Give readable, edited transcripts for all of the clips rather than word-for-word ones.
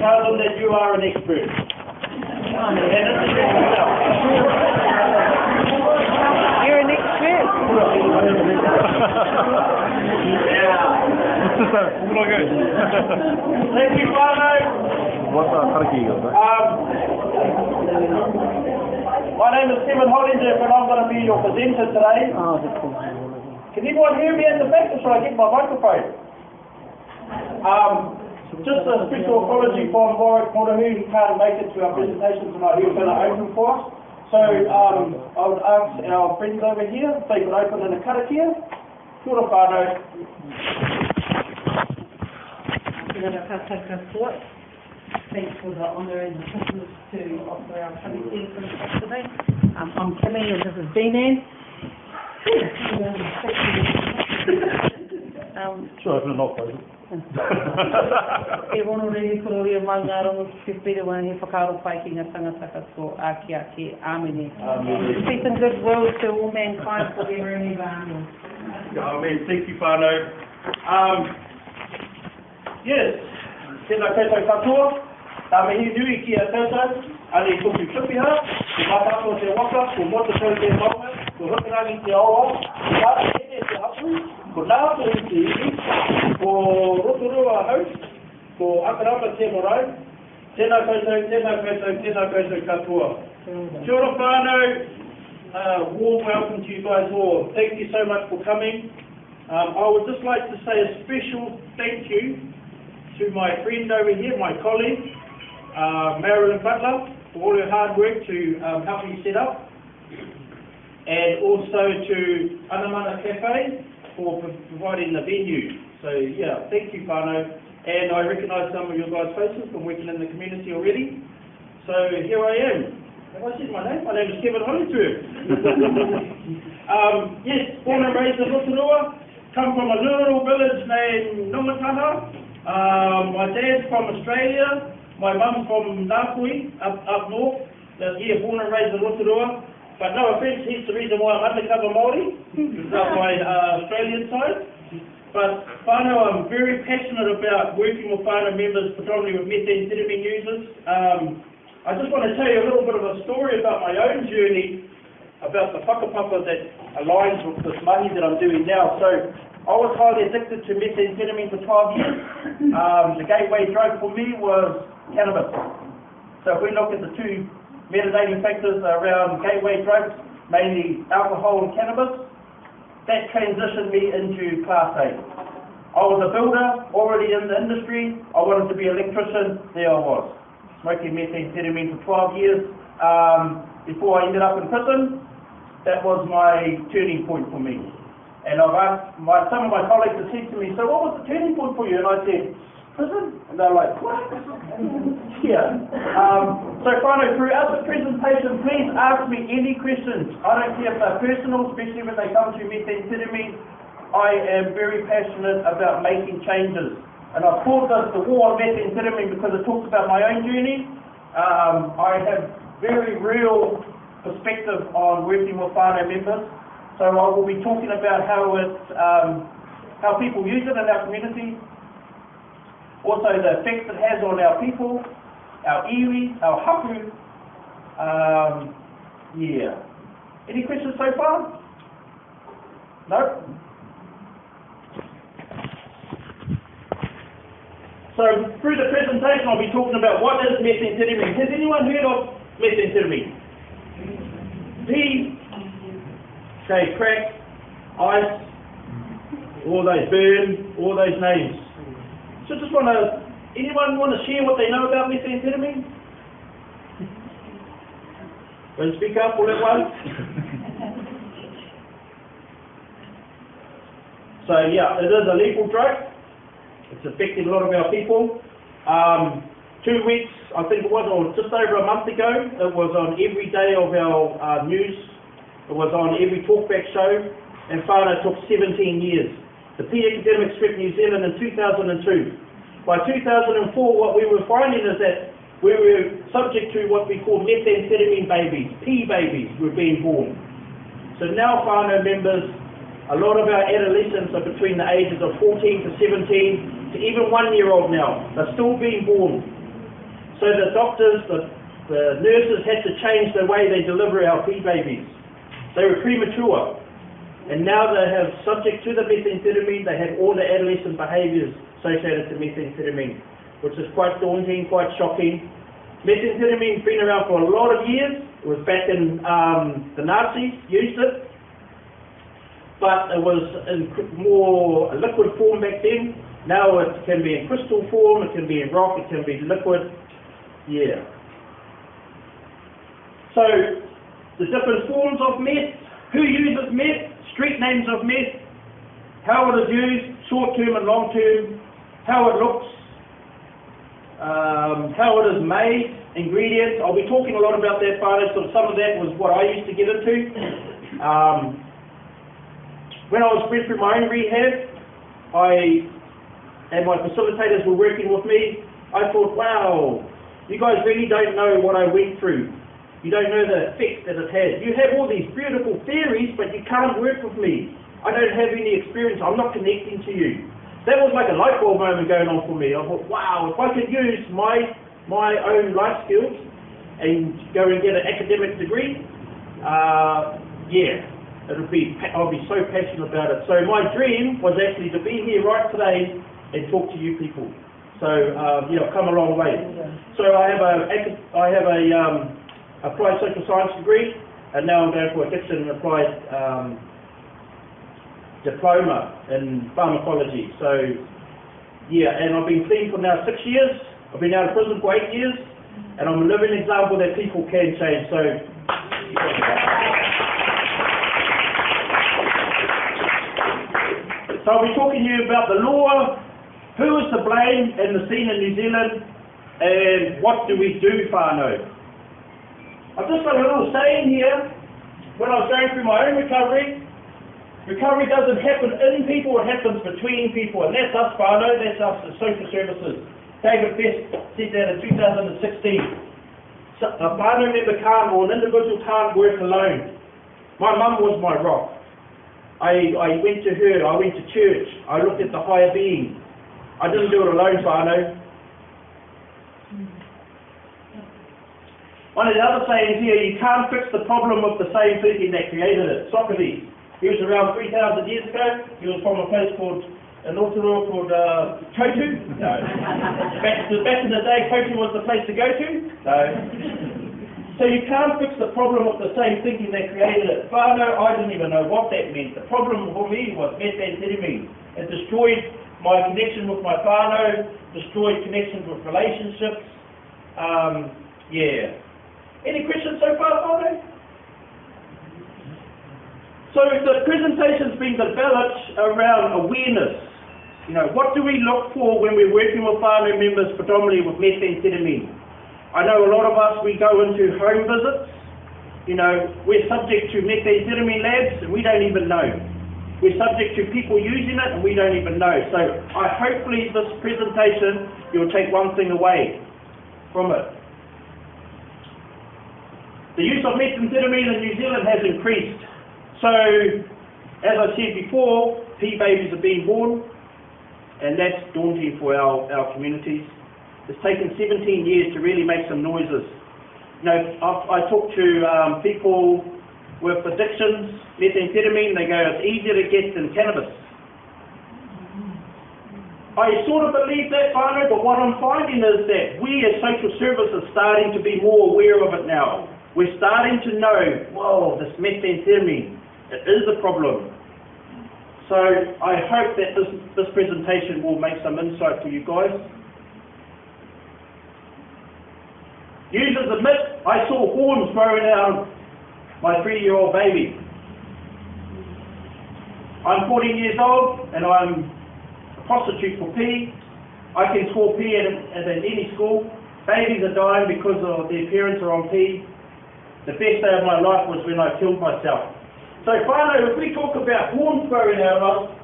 tell them that you are an expert. And introduce yourself. You're an expert. Thank you, whanau. My name is Kevin Hollingsworth and I'm going to be your presenter today. Can anyone hear me at the back or should I get my microphone? Just a special apology for Warwick Morahu, who can't make it to our presentation tonight. He was going to open for us. So I would ask our friends over here if they could open in a karakia. Kia ora whanau. Thanks for the honour and the privilege to offer our committee for today. I'm Kimmy and this is Benan. Sure, if not present. E wono rehi kororia mangarongo ki te pere wana he whakaro pai ki ngā tangata katoa ake ake. Amene. Peace and goodwill to all mankind forever and ever. Amen. Amen. Thank you, whanau. Yes. Tēnā koutou katoa. Tā mihi nui ki a tātou. Ane kuki tupiha. Ko matato te waka. Ko mota tau te maunga. Ko hukarangi te awa. Ko tāta hene te hapu. Ko nāko i te iwi. Ko Rotorua House. Ko Akarapa te morau. Tēnā koutou katoa. Kia ora whanau. Warm welcome to you guys all. Thank you so much for coming. I would just like to say a special thank you to my friend over here, my colleague, Marilyn Butler, for all her hard work to help me set up, and also to Anamana Cafe for providing the venue. So yeah, thank you whanau, and I recognise some of your guys' faces from working in the community already. So here I am. Have I said my name? My name is Kevin Hollingsworth. Yes, born and raised in Rotorua, come from a little village named Nongataha. My dad's from Australia, my mum's from Ngāpui, up north. Yeah, born and raised in Rotorua. But no offence, he's the reason why I'm undercover Māori, because that's my Australian side. But whanau, I'm very passionate about working with whanau members, predominantly with methamphetamine users. I just want to tell you a little bit of a story about my own journey, about the whakapapa that aligns with this mahi that I'm doing now. So I was highly addicted to methamphetamine for 12 years. The gateway drug for me was cannabis. So if we look at the two metadating factors around gateway drugs, mainly alcohol and cannabis, that transitioned me into Class A. I was a builder, already in the industry. I wanted to be an electrician. There I was, smoking methamphetamine for 12 years. Before I ended up in prison, that was my turning point for me. And I've asked some of my colleagues to say to me, so what was the turning point for you? And I said, prison? And they're like, what? Yeah. So whanau, throughout the presentation, please ask me any questions. I don't care if they're personal, especially when they come to methamphetamine. I am very passionate about making changes. And I've called this the war on methamphetamine because it talks about my own journey. I have very real perspective on working with whanau members. So I will be talking about how people use it in our community, also the effects it has on our people, our iwi, our hapu. Yeah. Any questions so far? No? So through the presentation I'll be talking about what is methamphetamine. Has anyone heard of methamphetamine? P. Okay, crack, ice, all those burn, all those names. So just anyone want to share what they know about methamphetamine? Don't speak up all at once. So yeah, it is a lethal drug. It's affecting a lot of our people. 2 weeks, I think it was, or just over a month ago, it was on every day of our news. It was on every talkback show, and whanau took 17 years. The P epidemic struck New Zealand in 2002. By 2004, what we were finding is that we were subject to what we call methamphetamine babies, P babies were being born. So now whanau members, a lot of our adolescents are between the ages of 14 to 17 to even 1 year old now. They're still being born. So the doctors, the nurses had to change the way they deliver our pea babies. They were premature. And now they have, subject to the methamphetamine, they have all the adolescent behaviours associated to methamphetamine, which is quite daunting, quite shocking. Methamphetamine's been around for a lot of years. It was back in, the Nazis used it, but it was in more liquid form back then. Now it can be in crystal form, it can be in rock, it can be liquid. Yeah. So, the different forms of meth, who uses meth, street names of meth, how it is used, short-term and long-term, how it looks, how it is made, ingredients. I'll be talking a lot about that part, so some of that was what I used to get into. When I was bred through my own rehab, and my facilitators were working with me, I thought, wow, you guys really don't know what I went through. You don't know the effect that it has. You have all these beautiful theories, but you can't work with me. I don't have any experience. I'm not connecting to you. That was like a light bulb moment going on for me. I thought, wow, if I could use my own life skills and go and get an academic degree, yeah, I'll be so passionate about it. So my dream was actually to be here right today and talk to you people. So yeah, I've come a long way. So I have a applied social science degree, and now I'm going for a Dixon applied diploma in pharmacology. So yeah, and I've been clean for now 6 years. I've been out of prison for 8 years, and I'm a living example that people can change. So I'll be talking to you about the law, who is to blame in the scene in New Zealand, and what do we do, whanau. I've just got a little saying here. When I was going through my own recovery doesn't happen in people, it happens between people, and that's us whanau, that's us as social services. David Best said that in 2016. So a whanau member can't, or an individual can't work alone. My mum was my rock. I went to her, I went to church, I looked at the higher being. I didn't do it alone, whanau. One of the other sayings here, you can't fix the problem with the same thinking that created it. Socrates, he was around 3,000 years ago. He was from a place called, in Aotearoa called Kotu. No. Back in the day, Kotu was the place to go to. No. So you can't fix the problem with the same thinking that created it. Whanau, I didn't even know what that meant. The problem for me was methamphetamine. It destroyed my connection with my whanau, destroyed connections with relationships. Yeah. Any questions so far, whanau? So the presentation's been developed around awareness. You know, what do we look for when we're working with whanau members, predominantly with methamphetamine? I know a lot of us, we go into home visits. You know, we're subject to methamphetamine labs and we don't even know. We're subject to people using it and we don't even know. So hopefully this presentation, you'll take one thing away from it. The use of methamphetamine in New Zealand has increased. So, as I said before, pea babies are being born, and that's daunting for our communities. It's taken 17 years to really make some noises. You know, I talk to people with addictions, methamphetamine, they go, it's easier to get than cannabis. I sort of believe that, whanau, but what I'm finding is that we as social services are starting to be more aware of it now. We're starting to know, whoa, this methamphetamine, it is a problem. So I hope that this presentation will make some insight for you guys. Users admit, I saw horns growing out of my 3-year-old baby. I'm 14 years old and I'm a prostitute for pee. I can score pee at any school. Babies are dying because of their parents are on pee. The best day of my life was when I killed myself. So whanau, if we talk about horns growing out of us,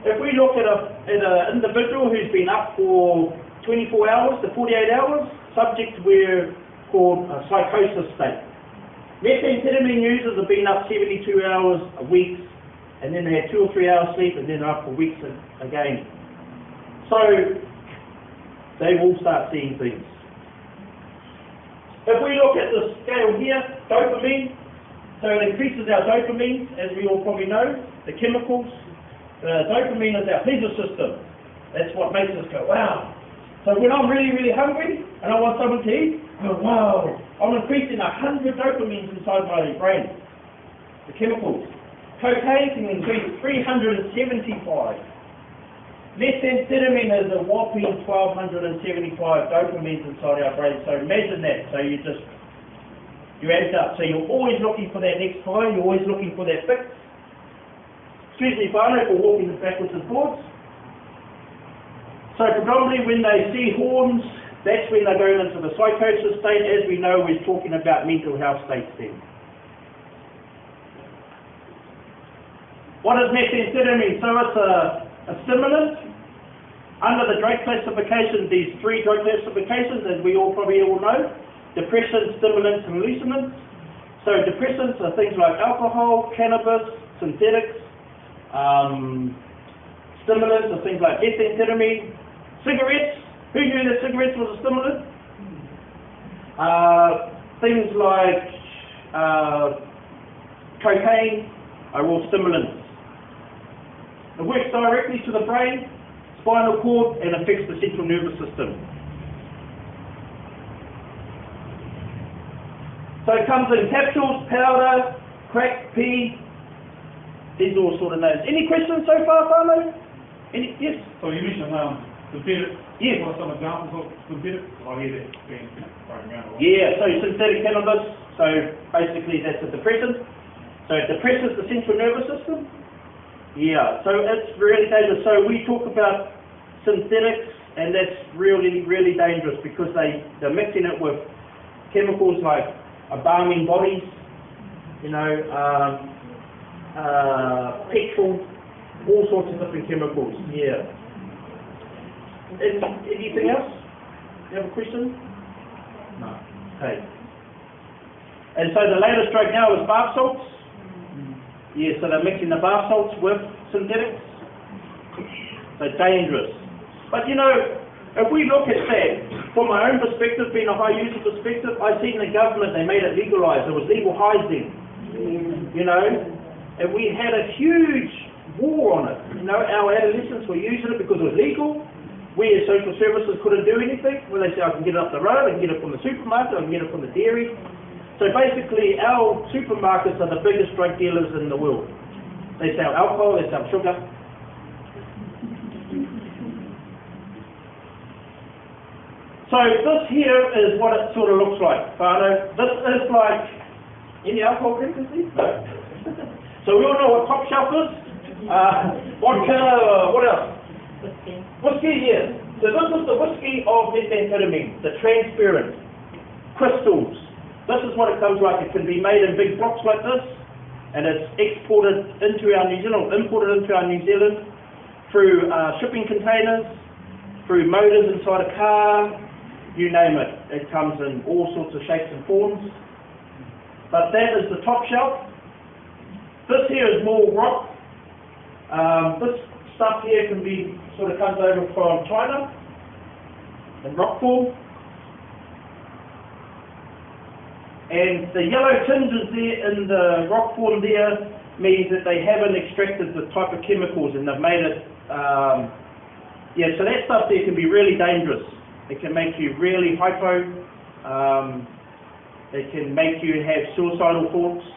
if we look at an individual who's been up for 24 hours to 48 hours, subject we're called a psychosis state. Methamphetamine users have been up 72 hours a week, and then they had 2 or 3 hours sleep, and then up for weeks again. So they will start seeing things. If we look at the scale here, dopamine, so it increases our dopamine, as we all probably know, the chemicals. Dopamine is our pleasure system. That's what makes us go, wow. So when I'm really, really hungry and I want something to eat, I go, wow. I'm increasing 100 dopamines inside my brain, the chemicals. Cocaine can increase 375. Methamphetamine is a whopping 1,275 dopamines inside our brain. So imagine that. So you add it up. So you're always looking for that next high. You're always looking for that fix. Excuse me, whanau, for walking backwards and forwards. So predominantly when they see horns, that's when they're going into the psychosis state. As we know, we're talking about mental health states then. What is methamphetamine? So it's a stimulant. Under the drug classification, these 3 drug classifications, as we all probably all know, depressants, stimulants, and hallucinants. So depressants are things like alcohol, cannabis, synthetics. Stimulants are things like methamphetamine, cigarettes. Who knew that cigarettes was a stimulant? Things like cocaine are all stimulants. It works directly to the brain, spinal cord, and affects the central nervous system. So it comes in capsules, powder, crack, pea. These are all sort of names. Any questions so far, whanau? Any? Yes? So you mentioned synthetic. Yes. What are some examples of synthetic? I hear that being thrown around a lot. Yeah, so synthetic cannabis, so basically that's a depressant. So it depresses the central nervous system. Yeah, so it's really dangerous. So we talk about synthetics, and that's really, really dangerous because they're mixing it with chemicals like embalming bodies, you know, petrol, all sorts of different chemicals. Yeah. Anything else? You have a question? No. Okay. And so the latest drug now is bath salts. Yeah, so they're mixing the bath salts with synthetics. So dangerous. But you know, if we look at that, from my own perspective, being a high user perspective, I seen the government, they made it legalised. It was legal highs then. You know, and we had a huge war on it. You know, our adolescents were using it because it was legal. We as social services couldn't do anything. Well, they said, I can get it up the road, I can get it from the supermarket, I can get it from the dairy. So basically, our supermarkets are the biggest drug dealers in the world. They sell alcohol, they sell sugar. So this here is what it sort of looks like, whanau. This is like, any alcohol drinkers here? No. So we all know what top shelf is. Vodka, what else? Whiskey, yeah. So this is the whiskey of methamphetamine, the transparent, crystals. This is what it comes like. It can be made in big blocks like this, and it's exported into our New Zealand, imported into our New Zealand through shipping containers, through motors inside a car, you name it. It comes in all sorts of shapes and forms. But that is the top shelf. This here is more rock. This stuff here can be, sort of comes over from China in rock form. And the yellow tinges there in the rock form there means that they haven't extracted the type of chemicals and they've made it, yeah, so that stuff there can be really dangerous. It can make you really hypo, it can make you have suicidal thoughts.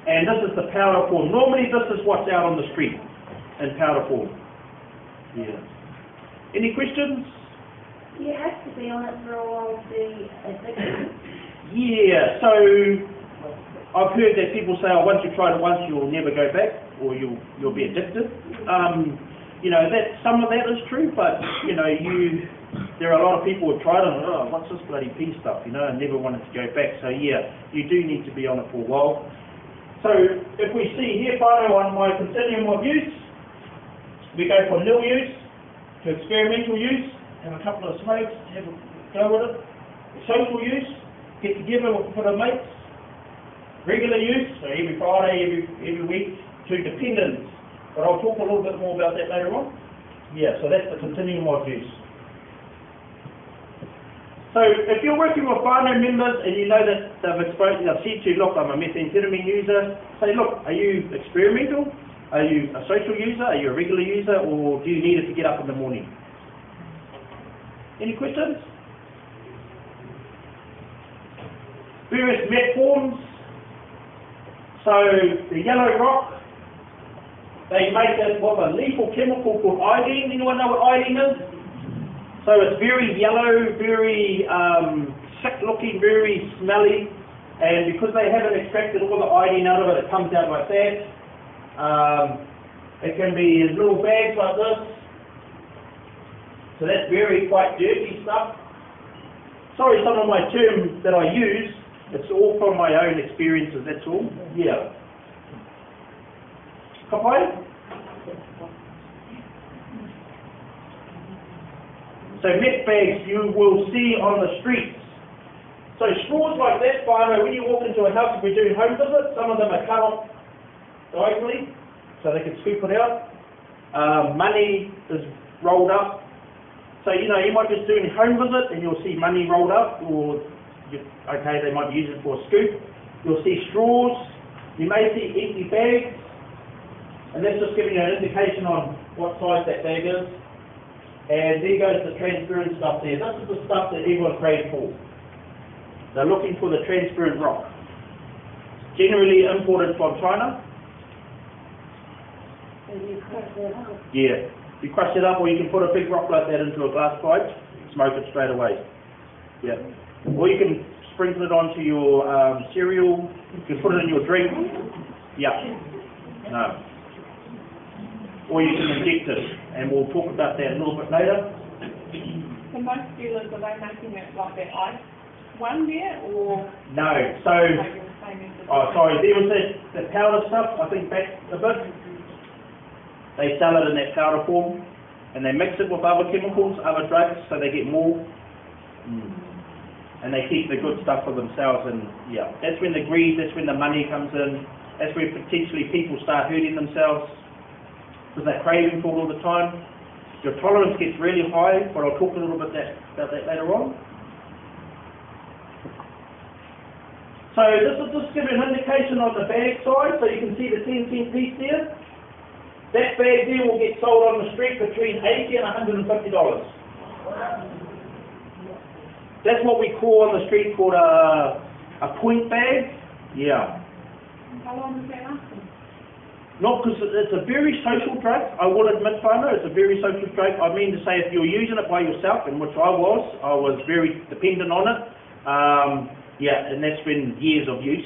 And this is the powder form. Normally this is what's out on the street in powder form. Yeah. Any questions? You have to be on it for a while to be addicted. Yeah, so I've heard that people say, oh, once you try it once, you'll never go back, or you'll be addicted. You know, that some of that is true, but you know, there are a lot of people who've tried it and oh, what's this bloody pea stuff, you know, and never wanted to go back. So yeah, you do need to be on it for a while. So if we see here, whanau, on my continuum of use, we go from nil use to experimental use. Have a couple of smokes, have a go with it. Social use, get together with the mates. Regular use, so every Friday, every week, to dependence. But I'll talk a little bit more about that later on. Yeah, so that's the continuum of use. So if you're working with whanau members and you know that they've said to you, look, I'm a methamphetamine user, say, look, are you experimental? Are you a social user? Are you a regular user? Or do you need it to get up in the morning? Any questions? Various meth forms. So the yellow rock, they make it with a lethal chemical called iodine. Anyone know what iodine is? So it's very yellow, very sick looking, very smelly, and because they haven't extracted all the iodine out of it, it comes out like that. It can be in little bags like this. So that's very quite dirty stuff. Sorry, some of my terms that I use, it's all from my own experiences, that's all. Yeah. Kapai? So meth bags you will see on the streets. So straws like that, whanau, when you walk into a house, if we're doing home visits, some of them are cut off diagonally, so they can scoop it out. Money is rolled up. So, you know, you might just do a home visit and you'll see money rolled up, or, okay, they might be using it for a scoop. You'll see straws. You may see empty bags. And that's just giving you an indication on what size that bag is. And there goes the transparent stuff there. This is the stuff that everyone's praying for. They're looking for the transparent rock. Generally imported from China. And you crush that up. Yeah. You crush it up, or you can put a big rock like that into a glass pipe, smoke it straight away. Yeah. Or you can sprinkle it onto your cereal. You can put it in your drink. Yeah. No. Or you can inject it, and we'll talk about that a little bit later. So most dealers, are they making it like their ice one there, or? No, so, sorry, there was the powder stuff, I think back a bit. They sell it in that powder form, and they mix it with other chemicals, other drugs, so they get more. And they keep the good stuff for themselves, and yeah, that's when the greed, that's when the money comes in, that's where potentially people start hurting themselves, because they're craving for it all the time. Your tolerance gets really high, but I'll talk a little bit about that later on. So this will just give you an indication on the bag size, so you can see the 10-cent piece there. That bag there will get sold on the street between $80 and $150. That's what we call on the street called a point bag. Yeah. How long does that last? Not because it's a very social drug, I will admit, whanau, it's a very social drug. I mean to say, if you're using it by yourself, in which I was very dependent on it. Yeah, and that's been years of use.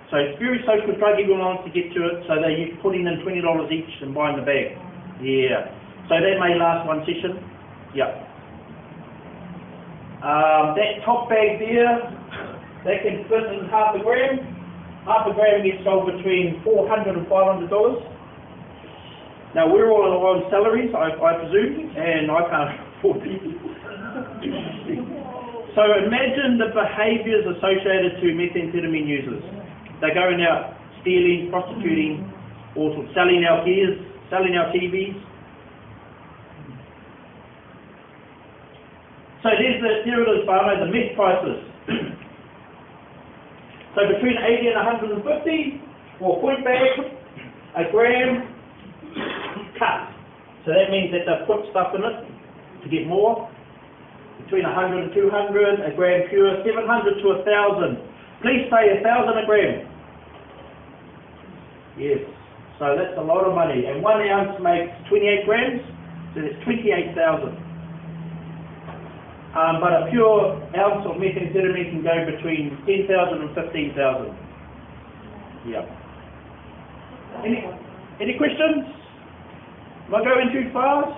So it's a very social drug, everyone wants to get to it, so they're putting in $20 each and buying the bag. Yeah. So that may last one session. Yeah. That top bag there, that can fit in half a gram. Half a gram gets sold between $400 and $500. Now we're all on salaries, I presume, and I can't afford it. So imagine the behaviours associated to methamphetamine users. They're going out stealing, prostituting, also selling our gears, selling our TVs. So here it is, whanau, the meth prices. So between 80 and 150 for a point bag, a gram cut. So that means that they've put stuff in it to get more. Between 100 and 200, a gram pure, 700 to 1,000. Please say 1,000 a gram. Yes. So that's a lot of money. And 1 ounce makes 28 grams, so that's 28,000. But a pure ounce of methamphetamine can go between 10,000 and 15,000. Yeah. Any questions? Am I going too fast?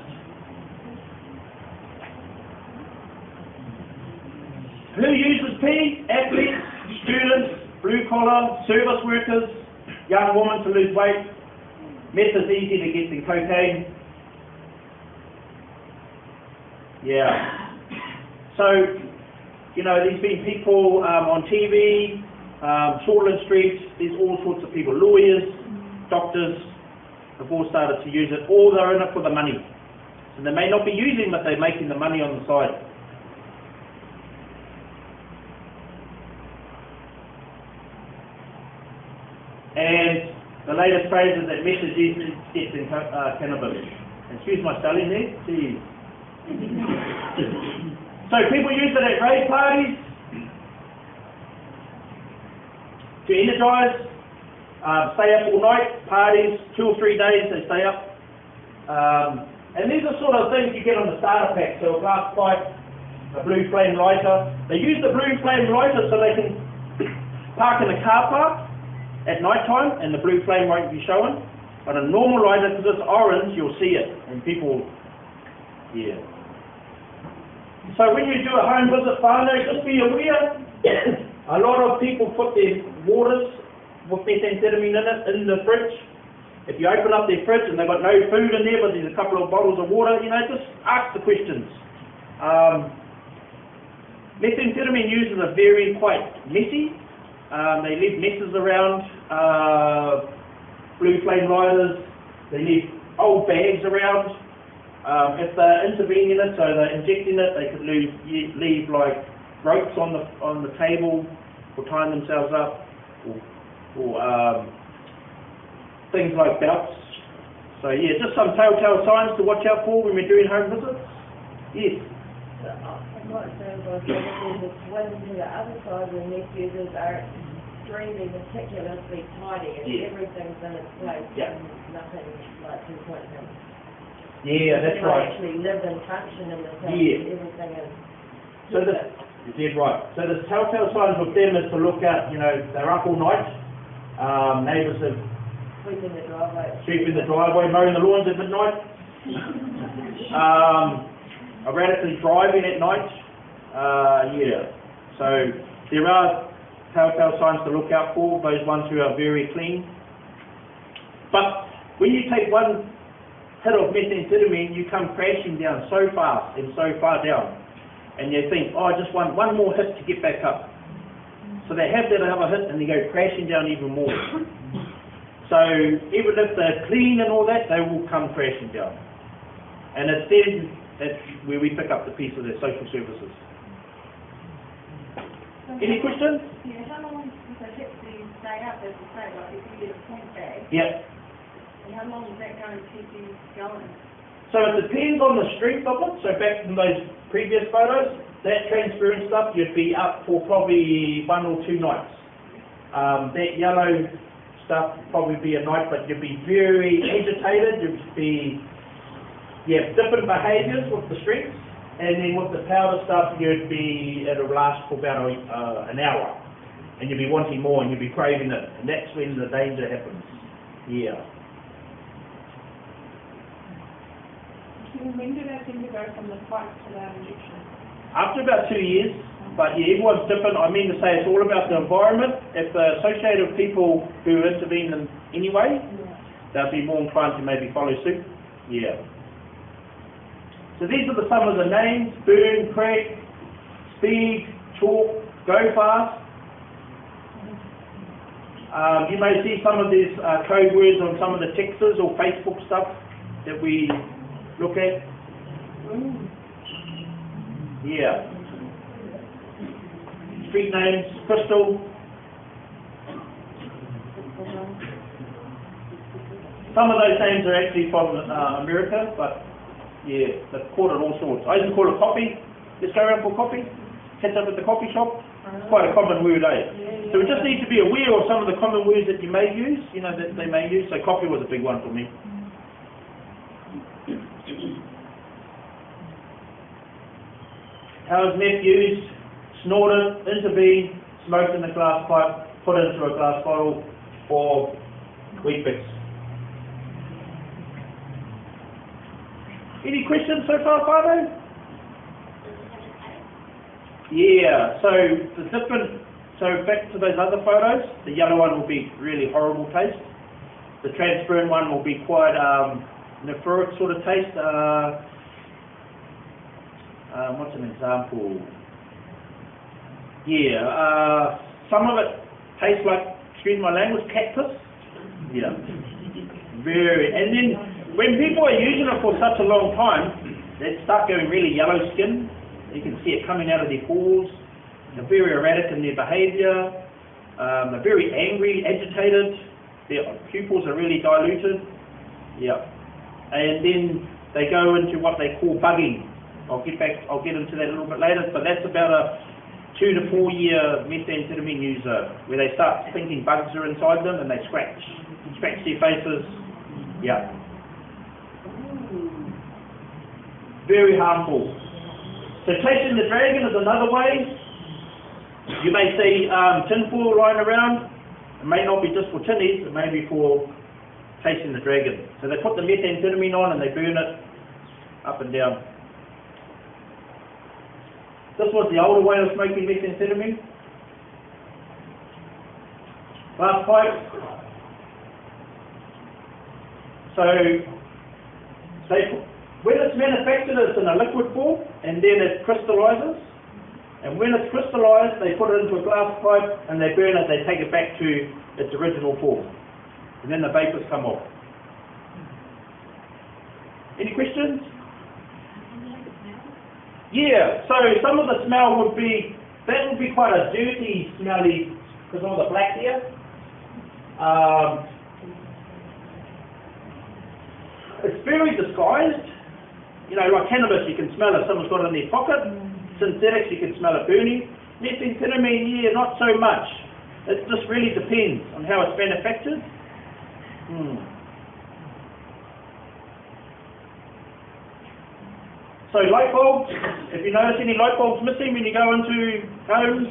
Who uses P? Athletes, students, blue collar, service workers, young women to lose weight. Meth is easy to get than cocaine. Yeah. So, you know, there's been people on TV, Shortland Street, there's all sorts of people, lawyers, doctors, have all started to use it, or they're in it for the money. So they may not be using, but they're making the money on the side. And the latest phrase is that meth is used in cannabis. Excuse my spelling there. Jeez. So people use it at rave parties to energise, stay up all night, parties, 2 or 3 days they stay up. And these are sort of things you get on the starter pack. So a glass pipe, a blue flame lighter. They use the blue flame lighter so they can park in a car park at night time and the blue flame won't be showing. But a normal lighter, because it's orange, you'll see it. And people, yeah. So when you do a home visit whanau, just be aware, a lot of people put their waters with methamphetamine in it in the fridge. If you open up their fridge and they've got no food in there, but there's a couple of bottles of water, just ask the questions. Methamphetamine users are quite messy. They leave messes around, blue flame lighters, they leave old bags around. If they're intervening in it, so they're injecting it, they could leave like ropes on the table or tying themselves up, or things like belts. So yeah, just some telltale signs to watch out for when we're doing home visits. Yes. I'm not sure about the one to the other side when meth users are extremely meticulously tidy and everything's in its place and nothing like 2.0. Yeah, that's right. Actually live and function in the house. Everything is. So you're dead right. So the telltale signs with them is to look at, they're up all night. Neighbours are Sweeping the driveway, mowing the lawns at midnight. Erratically driving at night. So there are telltale signs to look out for, those ones who are very clean. But when you take one hit of methamphetamine, you come crashing down so fast and so far down. And you think, I just want one more hit to get back up. So they have that other hit and they go crashing down even more. So even if they're clean and all that, they will come crashing down. And it's then that's where we pick up the piece of their social services. Any questions? Yeah, how long does it take to stay up, as you say, like if you get a point bag? Yeah. And how long is that going to keep you going? So it depends on the strength of it. So back in those previous photos, that transparent stuff, you'd be up for probably 1 or 2 nights. That yellow stuff probably be a night, but you'd be very agitated. You'd be, different behaviours with the strengths. And then with the powder stuff, it'll last for about an hour. And you'll be wanting more and you'll be craving it. And that's when the danger happens. Yeah. When do they tend to go from the pipe to the injection? After about 2 years, but everyone's different. I mean to say it's all about the environment. If they're associated with people who intervene in any way, they'll be more inclined to maybe follow suit. Yeah. So these are some of the names: burn, crack, speed, chalk, go fast. You may see some of these code words on some of the texts or Facebook stuff that we look at. Yeah. Street names, Crystal. Some of those names are actually from America, but yeah, they've called it all sorts. I used to call it coffee. Let's go around for coffee. Catch up at the coffee shop. It's quite a common word, eh? So we just need to be aware of some of the common words that you may use, that they may use. So coffee was a big one for me. How is meth used? Snorted, intervened, smoked in a glass pipe, put into a glass bottle, or weed bits. Any questions so far, Father? Yeah, so back to those other photos, the yellow one will be really horrible taste. The transparent one will be quite nephrotic sort of taste. What's an example? Yeah, some of it tastes like, excuse my language, cactus. Yeah, and then when people are using it for such a long time, they start going really yellow skin. You can see it coming out of their pores. They're very erratic in their behaviour. They're very angry, agitated. their pupils are really diluted. Yeah. And then they go into what they call bugging. I'll get into that a little bit later, but that's about a 2 to 4 year methamphetamine user, where they start thinking bugs are inside them and they scratch their faces. Yeah. Very harmful. So chasing the dragon is another way. You may see tinfoil lying around. It may not be just for tinnies, it may be for chasing the dragon. So they put the methamphetamine on and they burn it up and down. This was the older way of smoking methamphetamine. Glass pipe. So when it's manufactured, it's in a liquid form, and then it crystallizes. And when it's crystallized, they put it into a glass pipe and they burn it. They take it back to its original form, and then the vapors come off. Any questions? Yeah, so some of the smell would be, that would be quite a dirty, smelly, because of all the black here. It's very disguised. You know, like cannabis, you can smell it, someone's got it in their pocket. Synthetics, you can smell it burning. Methamphetamine, yeah, not so much. It just really depends on how it's manufactured. So light bulbs, if you notice any light bulbs missing when you go into homes,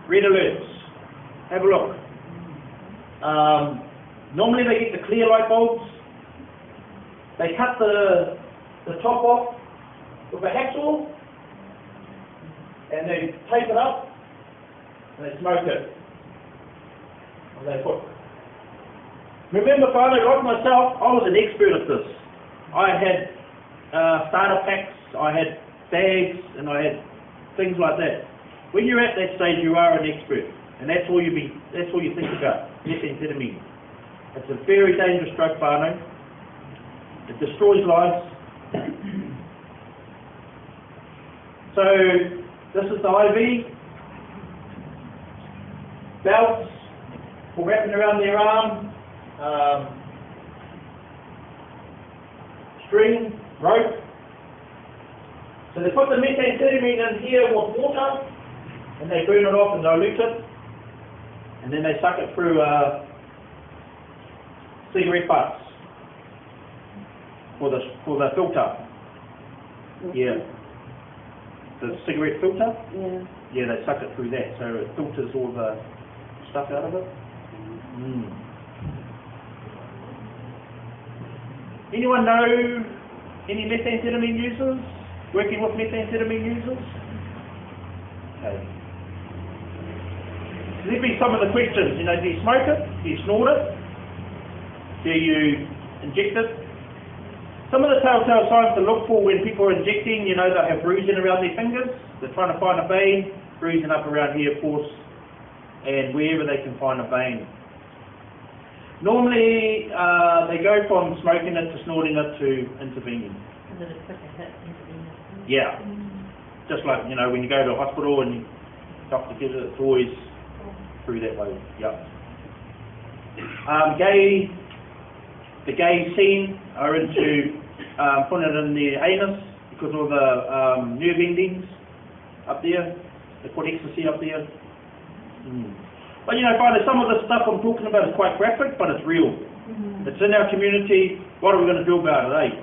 red alerts. Have a look. Normally they get the clear light bulbs. They cut the top off with a hacksaw and they tape it up and they smoke it. And they put. Remember, Father, like myself, I was an expert at this. I had starter packs, I had bags, and I had things like that. When you're at that stage, you are an expert, and that's all you think about. Methamphetamine. It's a very dangerous drug, whanau. It destroys lives. So this is the IV. Belts for wrapping around their arm. String, rope. So they put the methamphetamine in here with water and they burn it off and dilute it, and then they suck it through cigarette butts for the filter. Yeah. The cigarette filter? Yeah. Yeah, they suck it through that, so it filters all the stuff out of it. Anyone know any methamphetamine users? Working with methamphetamine users? Okay. There'd be some of the questions, you know, do you smoke it? Do you snort it? Do you inject it? Some of the telltale signs to look for when people are injecting, you know, they'll have bruising around their fingers. They're trying to find a vein, bruising up around here, of course, and wherever they can find a vein. Normally, they go from smoking it to snorting it to intervening. Yeah. Just like, you know, when you go to a hospital and the doctor gives it, it's always through that way. Yeah. The gay scene are into putting it in their anus because of the nerve endings up there. They put ecstasy up there. But you know, some of the stuff I'm talking about is quite graphic, but it's real. It's in our community. What are we going to do about it, eh?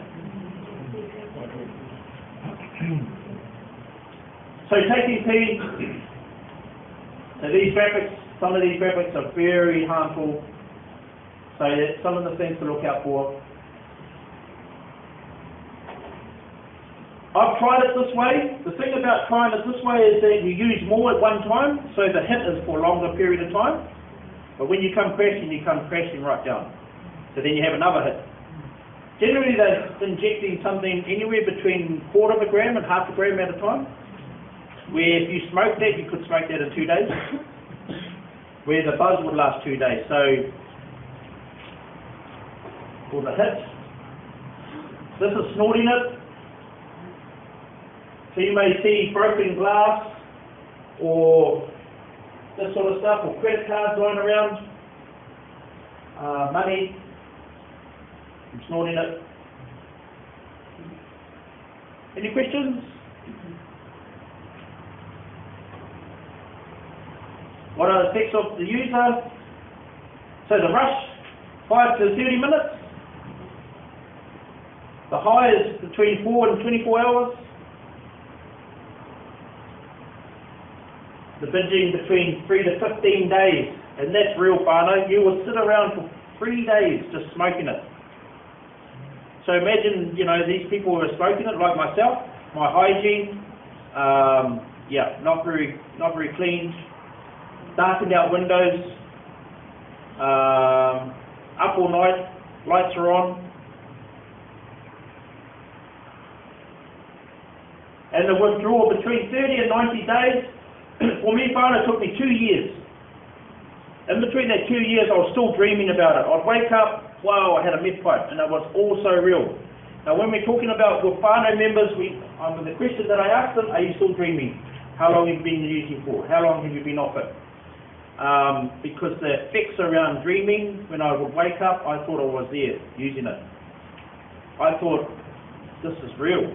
So taking pee. So these graphics, some of these graphics are very harmful. So that's some of the things to look out for. I've tried it this way. The thing about trying it this way is that you use more at one time, so the hit is for a longer period of time. But when you come crashing right down. So then you have another hit. Generally they're injecting something anywhere between 1/4 gram and 1/2 gram at a time. Where if you smoke that, you could smoke that in 2 days. Where the buzz would last 2 days. So for the hit, this is snorting it. So you may see broken glass or this sort of stuff, or credit cards lying around. money, I'm snorting it. Any questions? What are the effects of the user? So the rush, 5 to 30 minutes. The high is between 4 and 24 hours. The binging between 3 to 15 days. And that's real whanau. You will sit around for 3 days just smoking it. So imagine, you know, these people who are smoking it, like myself, my hygiene, yeah, not very clean, darkened out windows, up all night, lights are on. And the withdrawal between 30 and 90 days, for me, whanau took me 2 years. In between that 2 years, I was still dreaming about it. I'd wake up, wow, I had a meth pipe, and it was all so real. Now, when we're talking about with whanau members, the question that I asked them, are you still dreaming? How long have you been using for? How long have you been off it? Because the effects around dreaming, when I would wake up, I thought I was there, using it. I thought, this is real.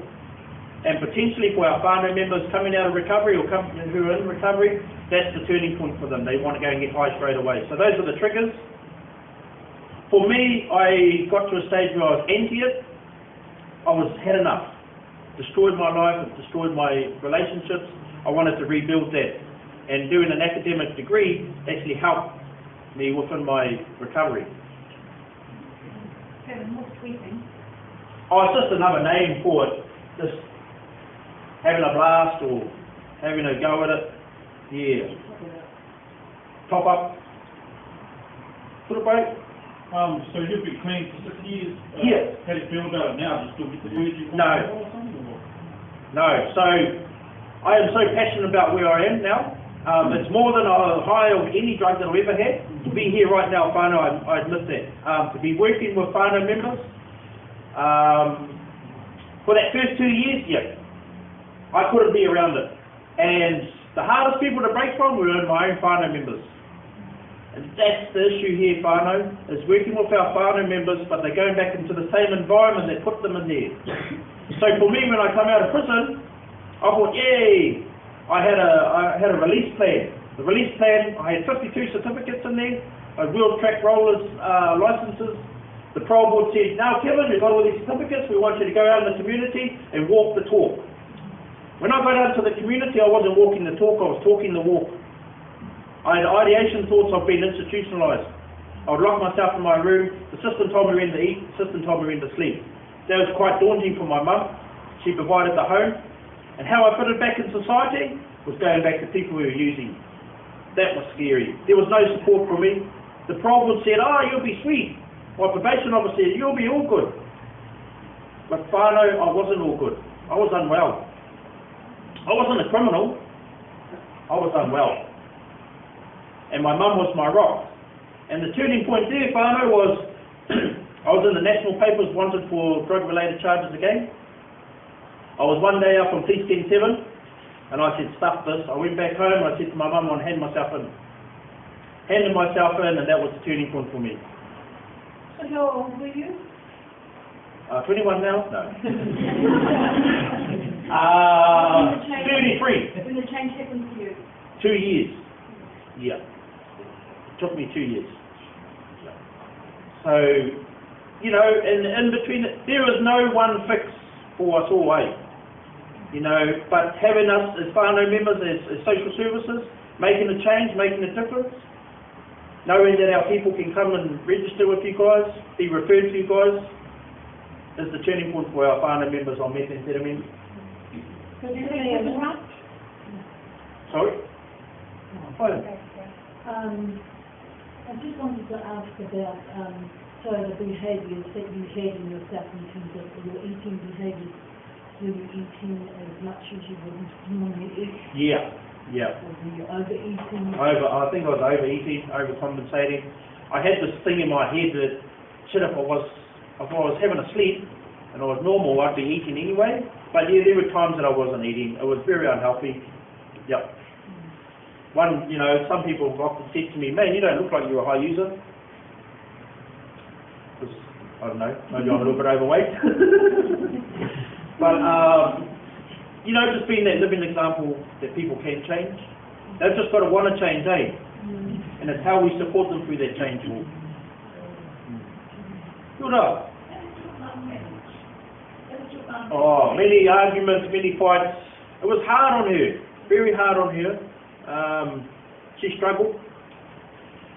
And potentially for our whanau members coming out of recovery or who are in recovery, that's the turning point for them. They want to go and get high straight away. So those are the triggers. For me, I got to a stage where I was anti it. I had enough. Destroyed my life, it destroyed my relationships. I wanted to rebuild that. And doing an academic degree actually helped me within my recovery. Kevin, what's tweeting? Oh, it's just another name for it. Just having a blast or having a go at it. Yeah. Top up. Put it back. So you've been clean for 6 years? Yeah. How do you feel about it now? Do you still get the urge you want No. or something? Or? No. So I am so passionate about where I am now. It's more than a high of any drug that I've ever had. To be here right now, whanau, I admit that. To be working with whanau members, for that first 2 years, yeah, I couldn't be around it. And the hardest people to break from were my own whanau members. And that's the issue here, whanau, is working with our whanau members, but they're going back into the same environment that put them in there. So for me, when I come out of prison, I thought, yay, I had a release plan. The release plan, I had 52 certificates in there, I had wheel track rollers licenses. The parole board said, now Kevin, you've got all these certificates, we want you to go out in the community and walk the talk. When I got out to the community, I wasn't walking the talk, I was talking the walk. I had ideation thoughts of being institutionalised. I would lock myself in my room, the system told me when to eat, the system told me when to sleep. That was quite daunting for my mum. She provided the home. And how I fitted back in society was going back to people who were using. That was scary. There was no support for me. The parole board said, oh, you'll be sweet. My probation officer said, you'll be all good. But whanau, I wasn't all good. I was unwell. I wasn't a criminal. I was unwell. And my mum was my rock. And the turning point there, whanau, was I was in the national papers wanted for drug-related charges again. I was one day up on police 10-7, and I said, stuff this. I went back home, and I said to my mum, I'll hand myself in. Handed myself in, and that was the turning point for me. So how old were you? 21 now? No. 33. When the change happened to you? 2 years. Yeah. It took me 2 years. So, you know, in between, there is no one fix for us all, eh? You know, but having us as whanau members, as social services, making a change, making a difference, knowing that our people can come and register with you guys, be referred to you guys, is the turning point for our whanau members on methamphetamine. Sorry? I just wanted to ask about the behaviours that you had in yourself in terms of your eating behaviours. Were you eating as much as you would normally eat? Yeah. Or were you overeating? I think I was overeating, overcompensating. I had this thing in my head that, shit, if I was having a sleep and I was normal, I'd be eating anyway. But yeah, there were times that I wasn't eating. It was very unhealthy. Yep. One, you know, some people have often said to me, man, you don't look like you're a high user. I don't know, maybe I'm a little bit overweight. But, you know, just being that living example that people can change. They've just got to want to change, eh? And it's how we support them through that change walk. Good up. Oh, many arguments, many fights. It was hard on her, very hard on her. She struggled.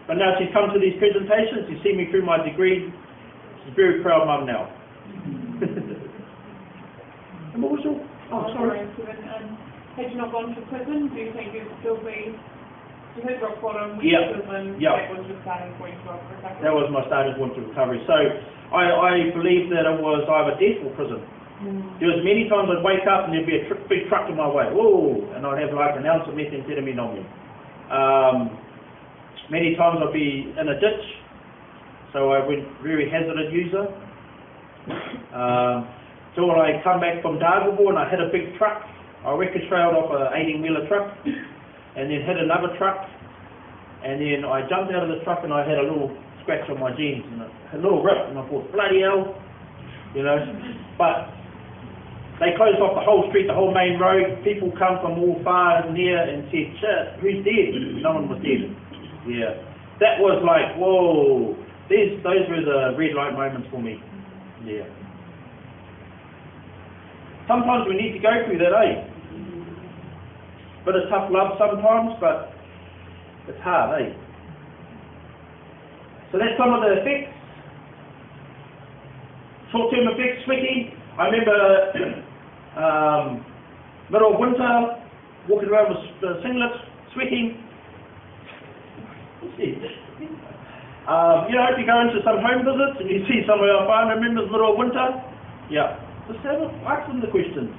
But now she's come to these presentations, she's seen me through my degree. She's a very proud mum now. And what was your... Oh, sorry. Had you not gone to prison, do you think you'd still be... You hit rock bottom, went Yeah. to prison, Yeah. that was your starting point for recovery? That was my starting point to recovery. So I believe that it was either death or prison. There was many times I'd wake up and there'd be a big truck in my way. Whoa! And I'd have like an ounce of methamphetamine on me. Many times I'd be in a ditch, so I went very hazardous user. Till I come back from Dargaville and I hit a big truck. I record-trailed off a 18-wheeler truck and then hit another truck, and then I jumped out of the truck and I had a little scratch on my jeans and a little rip, and I thought, bloody hell, you know. But they closed off the whole street, the whole main road. People come from all far and near and said, shit, who's dead? No one was dead. Yeah. That was like, whoa. Those were the red light moments for me. Yeah. Sometimes we need to go through that, eh? Bit of tough love sometimes, but it's hard, eh? So that's some of the effects. Short-term effects, sweating. I remember middle of winter, walking around with singlets, sweating. You know, if you go into some home visits and you see some of our family members middle of winter, yeah, just ask them the questions.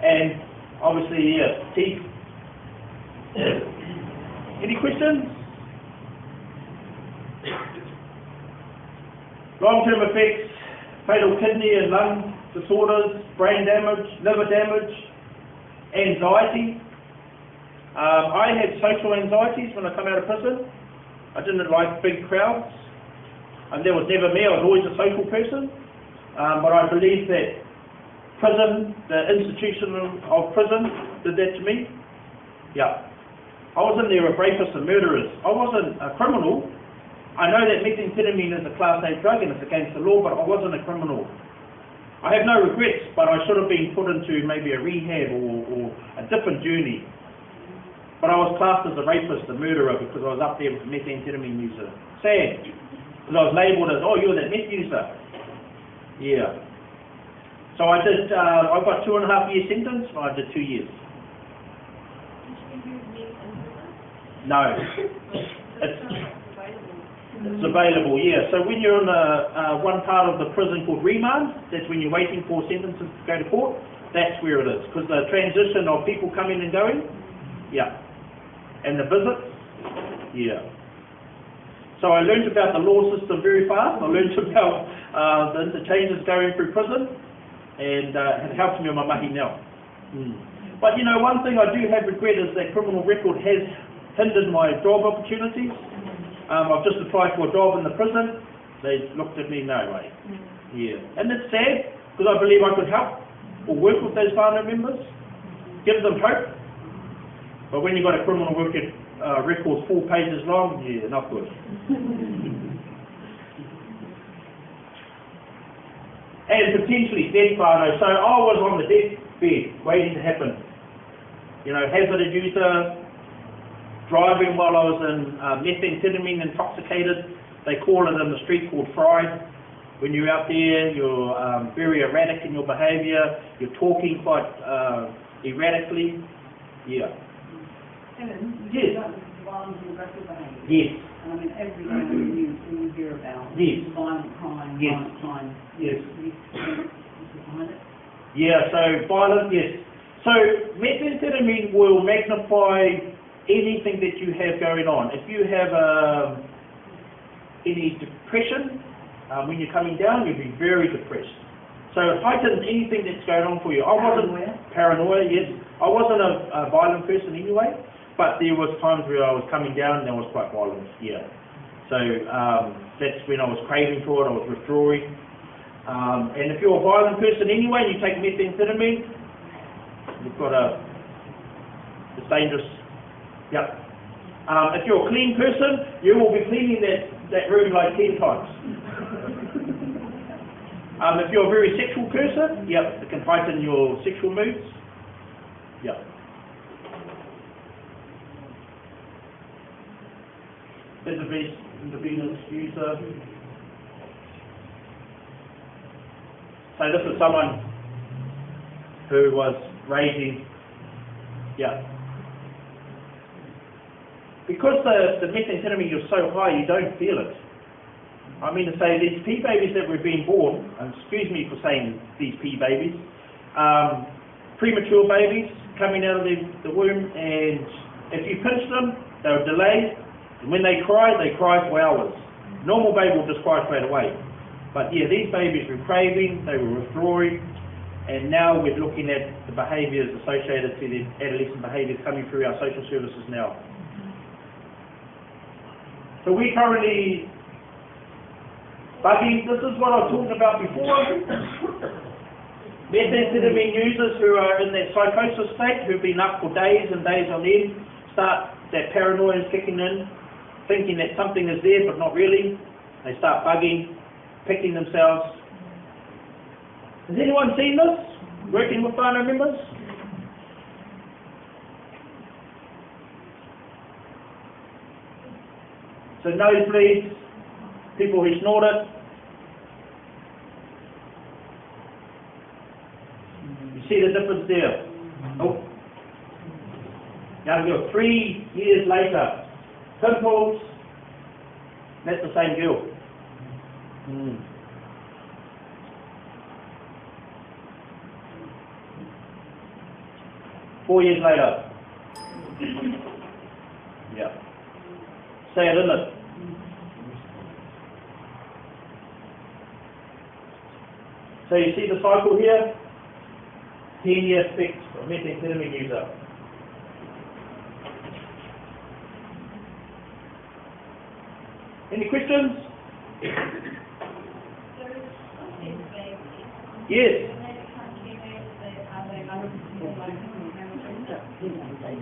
And obviously, yeah, teeth. Any questions? Long-term effects, fatal kidney and lung disorders, brain damage, liver damage, anxiety. I had social anxieties when I come out of prison. I didn't like big crowds. And that was never me, I was always a social person. But I believe that prison, the institution of prison, did that to me. Yeah. I was in there with rapists and murderers. I wasn't a criminal. I know that methamphetamine is a Class A drug and it's against the law, but I wasn't a criminal. I have no regrets, but I should have been put into maybe a rehab or a different journey. But I was classed as a rapist, a murderer, because I was up there with a methamphetamine user. Sad. Because I was labelled as, oh, you're that meth user. Yeah. So I did, I got 2.5 year sentence, I did 2 years. No. It's available, yeah. So when you're in one part of the prison called remand, that's when you're waiting for sentences to go to court, that's where it is. Because the transition of people coming and going, yeah. And the visits, yeah. So I learned about the law system very fast. I learned about the changes going through prison, and it helps me on my mahi now. But you know, one thing I do have regret is that criminal record has hindered my job opportunities. I've just applied for a job in the prison. They looked at me, no way. Yeah. And it's sad, because I believe I could help or work with those family members, give them hope. But when you've got a criminal record 4 pages long, yeah, not good. And potentially death, Whanau. So I was on the deathbed, waiting to happen. You know, hazardous user, driving while I was in methamphetamine intoxicated. They call it in the street called fried. When you're out there, you're very erratic in your behaviour. You're talking quite erratically. Yeah. Kevin, Yes. violent and aggressive behaviour. Yes. I mean, every day when you hear about Yes. violent crime, Yes. violent crime. Yes. Behind it. Yeah, so violent, yes. So methamphetamine will magnify anything that you have going on. If you have any depression, when you're coming down, you'll be very depressed. So it heightens anything that's going on for you. I wasn't paranoia, yes. I wasn't a violent person anyway, but there was times where I was coming down and I was quite violent, yeah. So that's when I was craving for it, I was withdrawing. And if you're a violent person anyway, and you take methamphetamine, you've got it's dangerous. Yep. If you're a clean person, you will be cleaning that room like 10 times. If you're a very sexual person, yep, it can heighten your sexual moods. Yep. There's a Venus user. So this is someone who was raging. Yeah. Because the methamphetamine is so high, you don't feel it. I mean to say, these pea babies that were being born, and excuse me for saying these pea babies, premature babies coming out of the womb, and if you pinch them, they were delayed, and when they cry for hours. Normal baby will just cry straight away. But yeah, these babies were craving, they were withdrawing, and now we're looking at the behaviours associated to the adolescent behaviours coming through our social services now. So we currently bugging, this is what I was talking about before. Methamphetamine users who are in that psychosis state, who've been up for days and days on end, start that paranoia kicking in, thinking that something is there but not really. They start bugging, picking themselves. Has anyone seen this? Working with whanau members? So nosebleeds, people who snort it. You see the difference there? Oh. Now we go 3 years later. Pimples. That's the same girl. 4 years later. Yeah. Sad, isn't it? So you see the cycle here? 10-year fix of methamphetamine user. Any questions? Yes.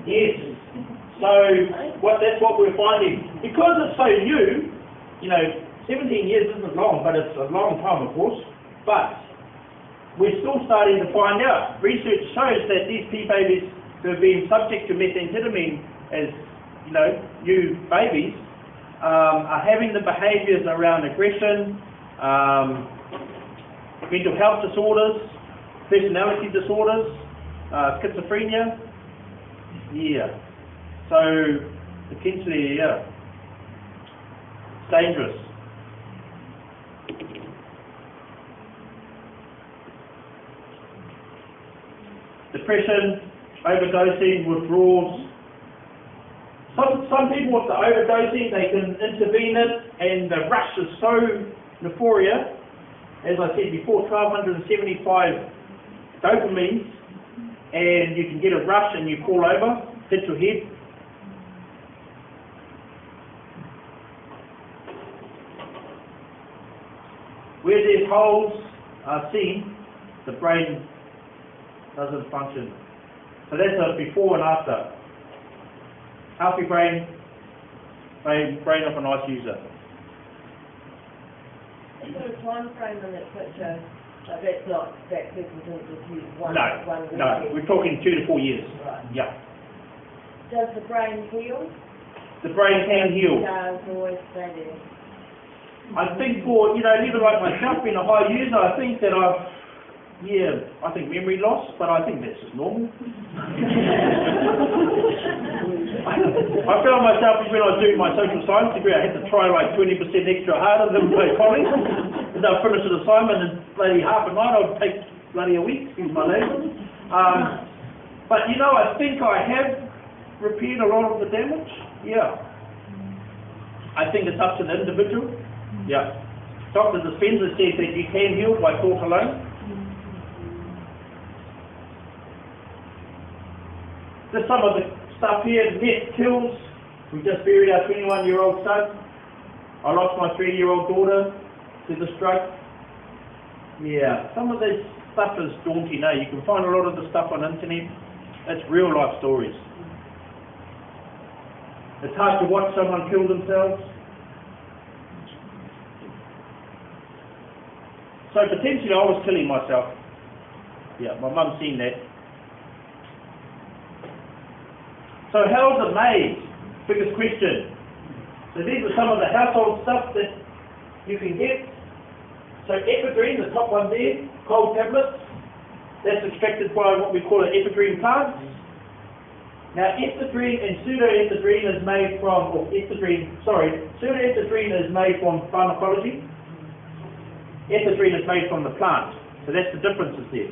Yes. So that's what we're finding. Because it's so new, 17 years isn't long, but it's a long time, of course. But we're still starting to find out. Research shows that these pea babies who have been subject to methamphetamine as, new babies, are having the behaviours around aggression, mental health disorders, personality disorders, schizophrenia. Yeah. So, potentially, yeah, it's dangerous. Depression, overdosing, withdrawals. Some people with the overdosing, they can intervene it, and the rush is so euphoria. As I said before, 1,275 dopamines, and you can get a rush and you fall over, hit your head. Where these holes are seen, the brain doesn't function. So that's a before and after. Healthy brain of a nice user. Is there a time frame on that picture? Like that's not that people didn't just use one weekend? No, we're talking 2 to 4 years. Right. Yeah. Does the brain heal? The brain can heal. Does always stay there. I think for, even like myself being a high user, I think that I think memory loss, but I think that's just normal. I found myself when I was doing my social science degree, I had to try like 20% extra harder than my colleagues. And I'd finish an assignment in bloody half a night, I'd take bloody a week, excuse my language. But I think I have repaired a lot of the damage. Yeah. I think it's up to the individual. Yeah. Dr. Dispenza says that you can heal by thought alone. Just some of the stuff here. Meth kills. We just buried our 21-year-old son. I lost my 3-year-old daughter to the stroke. Yeah, some of this stuff is daunting, eh? You can find a lot of the stuff on the internet. It's real life stories. It's hard to watch someone kill themselves. So potentially I was killing myself. Yeah, my mum's seen that. So how's it made? Biggest question. So these are some of the household stuff that you can get. So ephedrine, the top one there, cold tablets, that's extracted by what we call an ephedrine plant. Now ephedrine and pseudoephedrine is made from, pseudoephedrine is made from pharmacology. Ephedrine is made from the plant. So that's the differences there.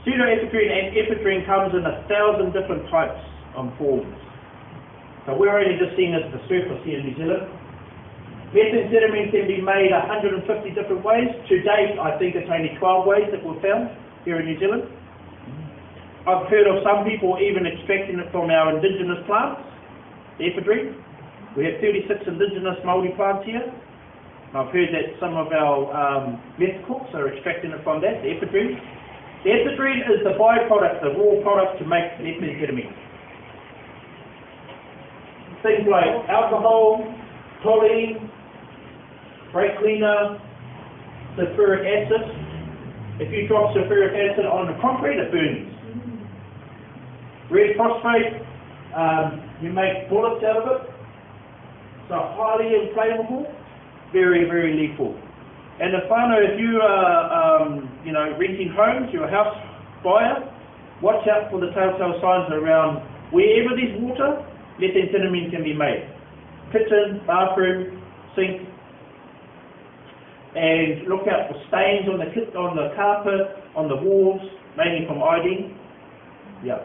Pseudoephedrine and ephedrine comes in 1,000 different types and forms. So we're only just seeing it at the surface here in New Zealand. Methamphetamine can be made 150 different ways. To date, I think it's only 12 ways that were found here in New Zealand. I've heard of some people even extracting it from our indigenous plants, the ephedrine. We have 36 indigenous Māori plants here. I've heard that some of our meth cooks are extracting it from that, the ephedrine. The ephedrine is the byproduct, the raw product to make methamphetamine. Things like alcohol, toluene, brake cleaner, sulfuric acid. If you drop sulfuric acid on the concrete, it burns. Red phosphate, you make bullets out of it. So highly inflammable. Very, very lethal. And if you are, renting homes, you're a house buyer, watch out for the telltale signs around wherever there's water, methamphetamine can be made. Kitchen, bathroom, sink, and look out for stains on the carpet, on the walls, mainly from iodine. Yeah.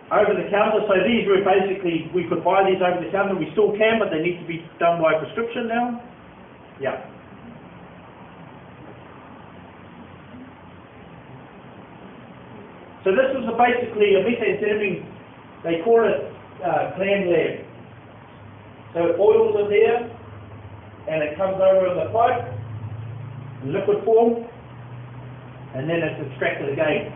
Over the counter, so these were basically, we could buy these over the counter, we still can, but they need to be done by prescription now. Yeah. So this is basically a methamphetamine, they call it gland lab. So oils are there, and it comes over in the pipe, in liquid form, and then it's extracted again.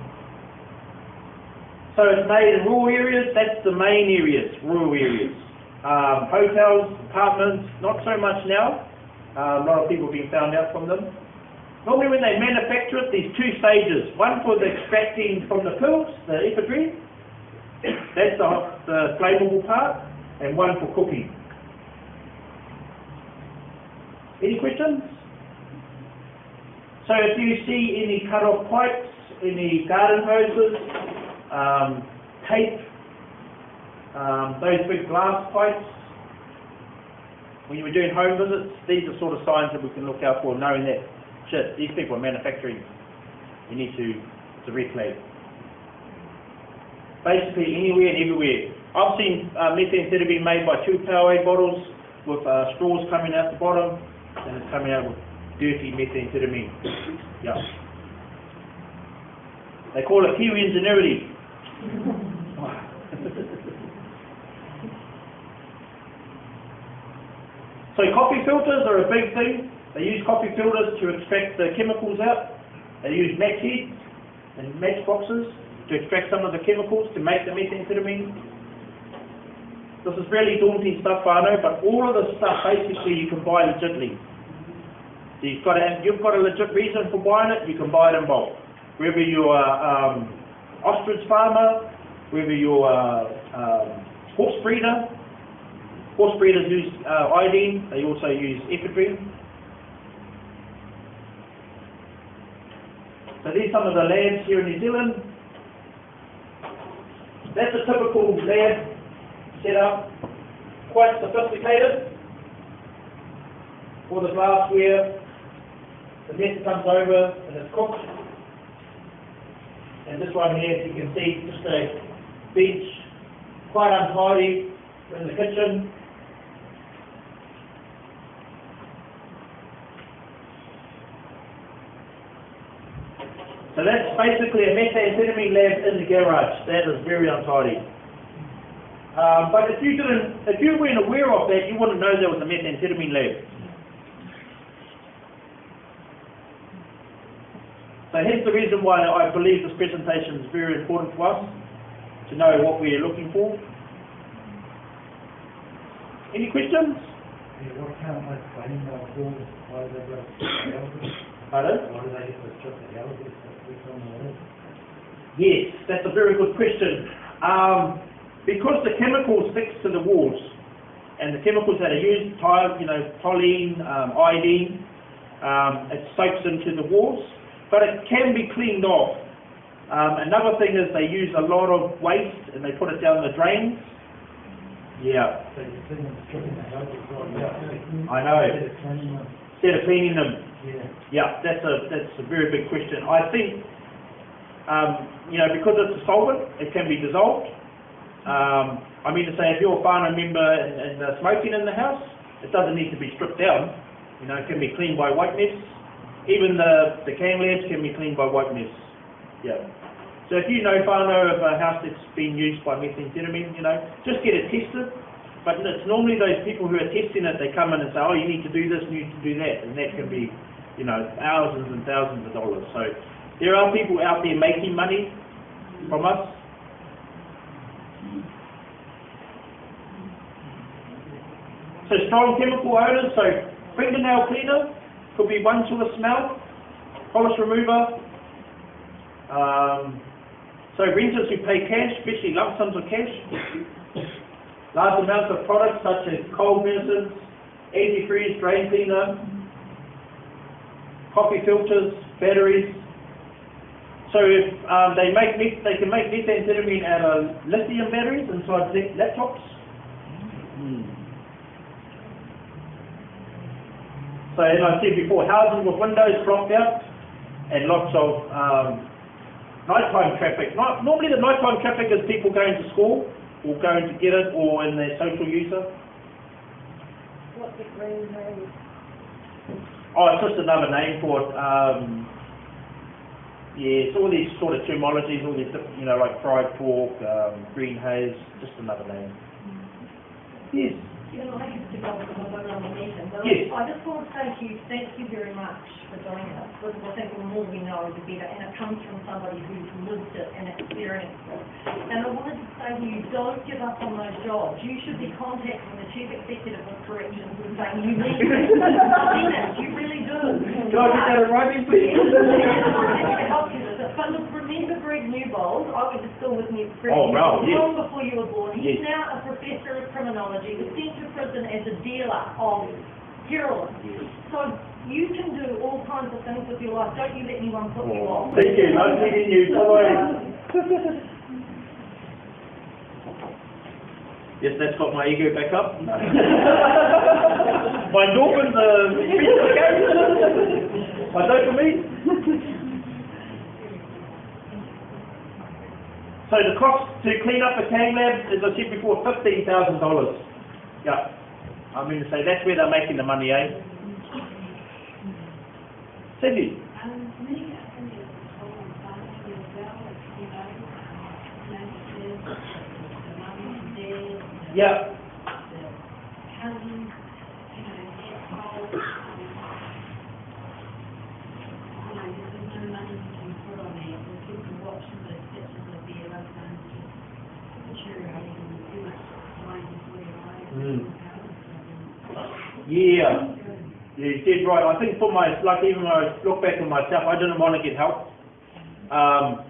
So it's made in rural areas, that's the main areas, rural areas. Hotels, apartments, not so much now. A lot of people have been found out from them. Normally when they manufacture it, there's 2 stages. One for the extracting from the pills, the ephedrine, that's the flammable part, and one for cooking. Any questions? So if you see any cut-off pipes, any garden hoses, tape, those big glass pipes, when you were doing home visits, these are sort of signs that we can look out for, knowing that, shit, these people are manufacturing, you need to red flag. Basically anywhere and everywhere. I've seen methamphetamine made by 2 Powerade bottles with straws coming out the bottom, and it's coming out with dirty methamphetamine. Yeah. They call it Kiwi ingenuity. So coffee filters are a big thing. They use coffee filters to extract the chemicals out. They use match heads and matchboxes to extract some of the chemicals to make the methamphetamine. This is really daunting stuff, I know, but all of this stuff basically you can buy legitly. So you've got a legit reason for buying it, you can buy it in bulk. Whether you're ostrich farmer, whether you're horse breeder. Horse breeders use iodine, they also use ephedrine. So these are some of the labs here in New Zealand. That's a typical lab setup, quite sophisticated. All the glassware, the meth comes over and it's cooked. And this one here, you can see just a bench, quite untidy in the kitchen. So So that's basically a methamphetamine lab in the garage. That is very untidy. But if you weren't aware of that, you wouldn't know there was a methamphetamine lab. So hence the reason why I believe this presentation is very important for us, to know what we are looking for. Any questions? Yeah, what can't they claim their forms? Why do they go to houses? Pardon? Why do they get to strip the houses that's on the wall? Yes, that's a very good question. Because the chemical sticks to the walls, and the chemicals that are used, toluene, iodine, it soaks into the walls, but it can be cleaned off. Another thing is they use a lot of waste and they put it down the drains. Yeah. So you're seeing them stripping the houses right out. I know. Instead of cleaning them. Instead of cleaning them. Yeah, that's a very big question. I think, because it's a solvent, it can be dissolved. I mean to say, if you're a whanau member and smoking in the house, it doesn't need to be stripped down. It can be cleaned by white mess. Even the can labs can be cleaned by white mess. Yeah. So if you know whanau of a house that's been used by methamphetamine, just get it tested. But it's normally those people who are testing it, they come in and say, oh, you need to do this, you need to do that. And that can be, thousands and thousands of dollars. So there are people out there making money from us. So strong chemical odours, so fingernail cleaner could be one to a smell, polish remover. So renters who pay cash, especially lump sums of cash, large amounts of products such as cold medicines, antifreeze, drain cleaner, coffee filters, batteries. So if they can make methamphetamine out of lithium batteries inside laptops. So as I said before, houses with windows blocked out and lots of nighttime traffic. Normally the nighttime traffic is people going to school or going to get it or in their social user. What's the green name? Oh, it's just another name for it. It's all these sort of terminologies, all these different, like fried pork, green haze, just another name. Yes. I used to go to one on the meeting, but Yes. I just want to say to you, thank you very much for doing this, because I think the more we know, the better, and it comes from somebody who's lived it and experienced it. And I wanted to say to you, don't give up on those jobs. You should be contacting the Chief Executive of Corrections and saying, you need this. You really do. Can I get that in writing, please? But look, remember Greg Newbold? I went to school with Greg Oh, wow, yes. long before you were born. He's Yes. now a professor of criminology, was sent to prison as a dealer of heroin. So you can do all kinds of things with your life. Don't you let anyone put you off. Thank you. Nice meeting you. Bye-bye. Yes, that's got my ego back up. My endorphins are my dopamine. So the cost to clean up a can lab, as I said before, $15,000. Yeah. I mean to say that's where they're making the money, eh? Cindy? Yeah. Yeah, you did right. I think for even when I look back on myself, I didn't want to get help. I'm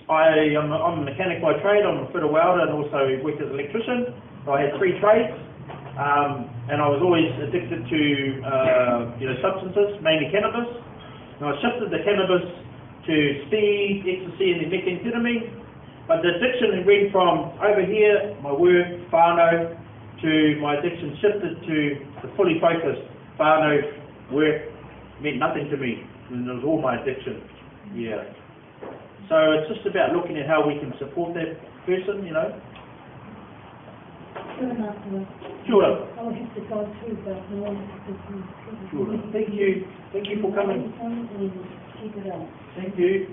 a mechanic by trade. I'm a fitter welder and also work as an electrician. So I had 3 trades, and I was always addicted to substances, mainly cannabis. And I shifted the cannabis to speed, ecstasy, and methamphetamine. But the addiction went from over here, my work, whanau, to my addiction shifted to the fully focused whanau work meant nothing to me, and it was all my addiction. Yeah. So it's just about looking at how we can support that person, Sure. I'll have to go through, but I want to Sure. Thank you. Thank you for coming. and keep it up. Thank you.